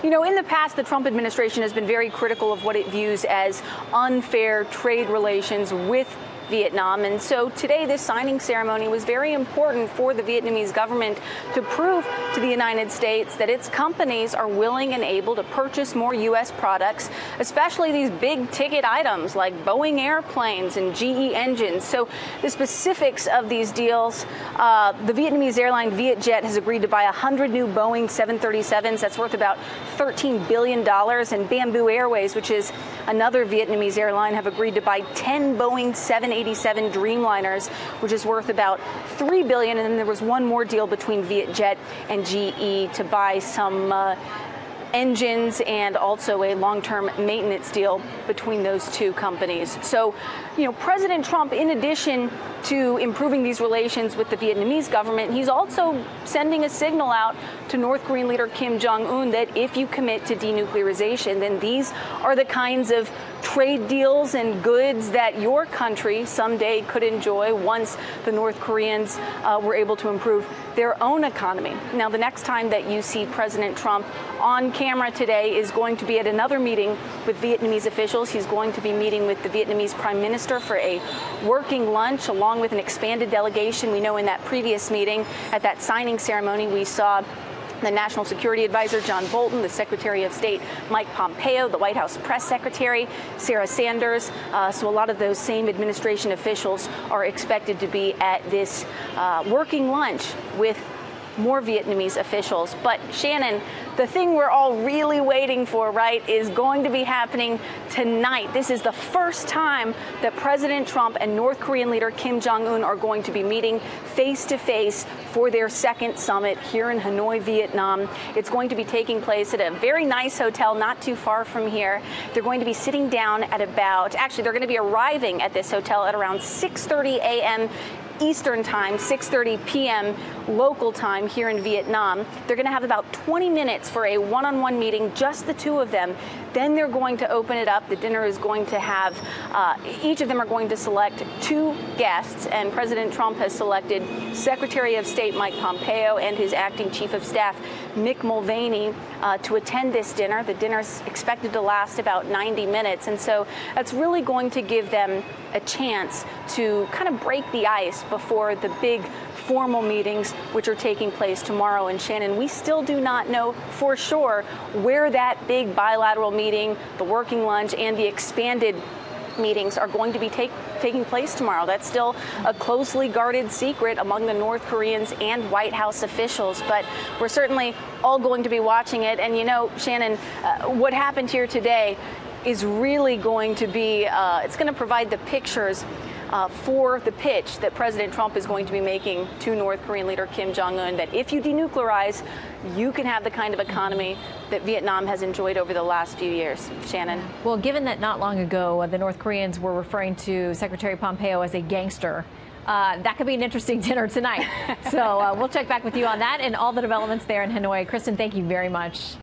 You know, in the past, the Trump administration has been very critical of what it views as unfair trade relations with Vietnam. And so today, this signing ceremony was very important for the Vietnamese government to prove to the United States that its companies are willing and able to purchase more U.S. products, especially these big ticket items like Boeing airplanes and GE engines. So the specifics of these deals, the Vietnamese airline Vietjet has agreed to buy 100 new Boeing 737s. That's worth about $13 billion. And Bamboo Airways, which is another Vietnamese airline, have agreed to buy 10 Boeing 787 Dreamliners, which is worth about $3 billion. And then there was one more deal between Vietjet and GE to buy some engines and also a long-term maintenance deal between those two companies. So, you know, President Trump, in addition to improving these relations with the Vietnamese government, he's also sending a signal out to North Korean leader Kim Jong Un that if you commit to denuclearization, then these are the kinds of trade deals and goods that your country someday could enjoy once the North Koreans were able to improve their own economy. Now, the next time that you see President Trump on camera today is going to be at another meeting with Vietnamese officials. He's going to be meeting with the Vietnamese Prime Minister for a working lunch, along with an expanded delegation. We know in that previous meeting, at that signing ceremony, we saw the National Security Advisor, John Bolton, the Secretary of State, Mike Pompeo, the White House Press Secretary, Sarah Sanders. So a lot of those same administration officials are expected to be at this working lunch with more Vietnamese officials. But Shannon, the thing we're all really waiting for, right, is going to be happening tonight. This is the first time that President Trump and North Korean leader Kim Jong Un are going to be meeting face to face for their second summit here in Hanoi, Vietnam. It's going to be taking place at a very nice hotel not too far from here. They're going to be sitting down at they're going to be arriving at this hotel at around 6:30 a.m. Eastern time, 6:30 p.m. local time here in Vietnam. They're going to have about 20 minutes for a one-on-one meeting, just the two of them. Then they're going to open it up. The dinner is going to have, each of them are going to select two guests, and President Trump has selected Secretary of State Mike Pompeo and his acting Chief of Staff Mick Mulvaney to attend this dinner. The dinner is expected to last about 90 minutes, and so that's really going to give them a chance to kind of break the ice before the big formal meetings, which are taking place tomorrow. And Shannon, we still do not know for sure where that big bilateral meeting, the working lunch, and the expanded meetings are going to be taking place tomorrow. That's still a closely guarded secret among the North Koreans and White House officials, but we're certainly all going to be watching it. And you know, Shannon, what happened here today is really going to be, it's going to provide the pictures for the pitch that President Trump is going to be making to North Korean leader Kim Jong Un, that if you denuclearize, you can have the kind of economy that Vietnam has enjoyed over the last few years. Shannon. Well, given that not long ago, the North Koreans were referring to Secretary Pompeo as a gangster, that could be an interesting dinner tonight. So we'll check back with you on that and all the developments there in Hanoi. Kristen, thank you very much.